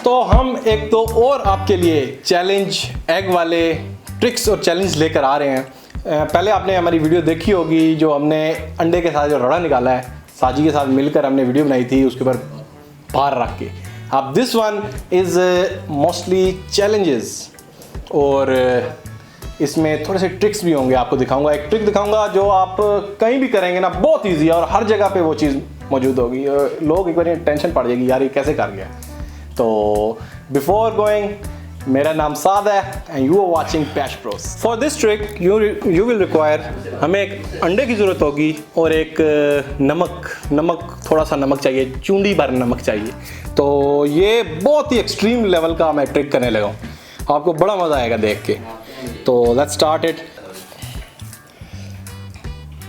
तो हम एक तो और आपके लिए चैलेंज एग वाले ट्रिक्स और चैलेंज लेकर आ रहे हैं। पहले आपने हमारी वीडियो देखी होगी जो हमने अंडे के साथ जो रड़ा निकाला है, साजी के साथ मिलकर हमने वीडियो बनाई थी उसके ऊपर बाहर रख के। अब this one is mostly challenges और इसमें थोड़े से ट्रिक्स भी होंगे। आपको दिखाऊंगा, एक ट्रिक दिखाऊंगा जो आप कहीं भी करेंगे ना, बहुत ईजी है और हर जगह पे वो चीज़ मौजूद होगी। लोग एक बार टेंशन पड़ जाएगी, यार ये कैसे कर गया। तो बिफोर गोइंग, मेरा नाम साद है एंड यू आर वाचिंग पैश pros. For this trick you will require, हमें एक अंडे की ज़रूरत होगी और एक नमक थोड़ा सा नमक चाहिए, चूंडी भर नमक चाहिए। तो ये बहुत ही एक्सट्रीम लेवल का मैं ट्रिक करने लगा हूँ, आपको बड़ा मज़ा आएगा देख के। तो लेट्स स्टार्ट इट।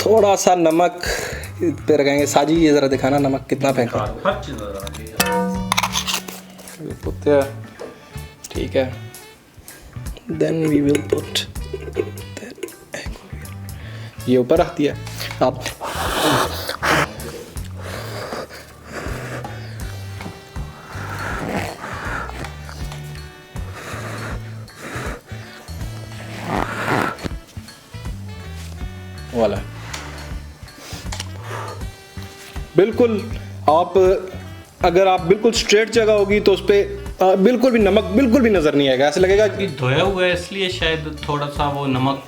थोड़ा सा नमक पे रखेंगे। साजी ये ज़रा दिखाना नमक कितना फेंका। ठीक है, देन वी विल पुट ये ऊपर रख दिया। अब वाला बिल्कुल, आप अगर आप बिल्कुल स्ट्रेट जगह होगी तो उस पर बिल्कुल भी नमक बिल्कुल भी नजर नहीं आएगा। ऐसा लगेगा कि धोया हुआ है, इसलिए शायद थोड़ा सा वो नमक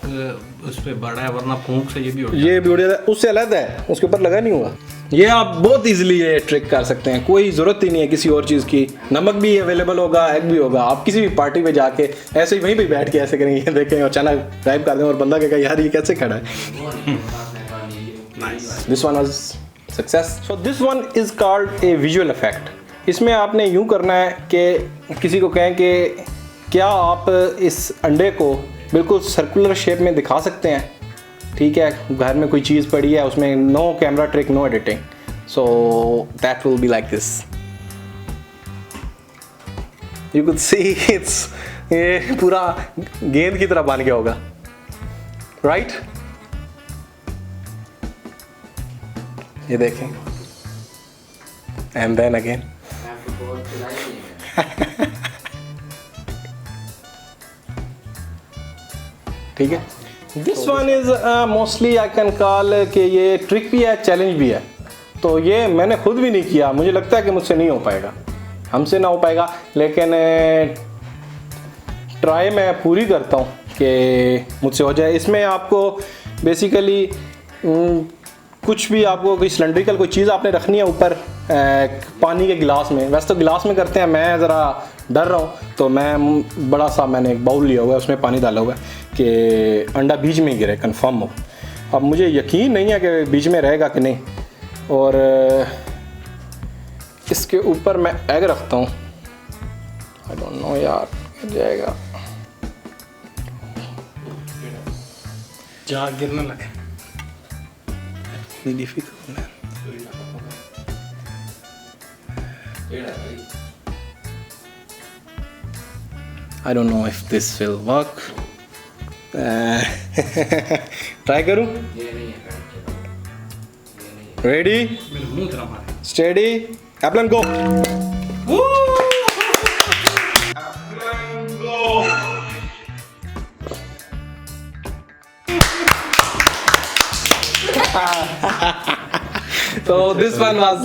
उस पर बढ़ा है, वरना फूंक से ये भी उड़ जाता है। उससे अलग है, उसके ऊपर लगा नहीं हुआ। ये आप बहुत इजीली ये ट्रिक कर सकते हैं, कोई ज़रूरत ही नहीं है किसी और चीज़ की। नमक भी अवेलेबल होगा, एग भी होगा। आप किसी भी पार्टी पे जाके ऐसे ही वहीं पे बैठ के ऐसे करेंगे, देखें अचानक गायब कर दें और बंदा कहेगा यार ये कैसे खड़ा है। This one was success. So this one is called a visual effect. इसमें आपने यूँ करना है कि किसी को कहें कि क्या आप इस अंडे को बिल्कुल सर्कुलर शेप में दिखा सकते हैं। ठीक है, घर में कोई चीज़ पड़ी है, उसमें no camera trick, no editing, so that will be like this. You could see it's, ये पूरा गेंद की तरह बन गया होगा, राइट? ये देखें, एंड देन अगेन। ठीक है, this one is mostly I can call कि ये ट्रिक भी है, चैलेंज भी है। तो ये मैंने खुद भी नहीं किया, मुझे लगता है कि मुझसे नहीं हो पाएगा, हमसे ना हो पाएगा, लेकिन ट्राई मैं पूरी करता हूँ कि मुझसे हो जाए। इसमें आपको बेसिकली कुछ भी, आपको कोई सिलेंड्रिकल कोई चीज़ आपने रखनी है ऊपर पानी के गिलास में। वैसे तो गिलास में करते हैं, मैं ज़रा डर रहा हूँ तो मैं बड़ा सा मैंने एक बाउल लिया हुआ है, उसमें पानी डाला हुआ है कि अंडा बीच में गिरे, कंफर्म हो। अब मुझे यकीन नहीं है कि बीच में रहेगा कि नहीं, और इसके ऊपर मैं एग रखता हूँ। आई डोंट नो यार, गिर जाएगा, जा गिरने लगे। डिफिकल्ट है। I don't know if this will work. Try करूं? रेडी, स्टेडी, एप्लन go. So this one was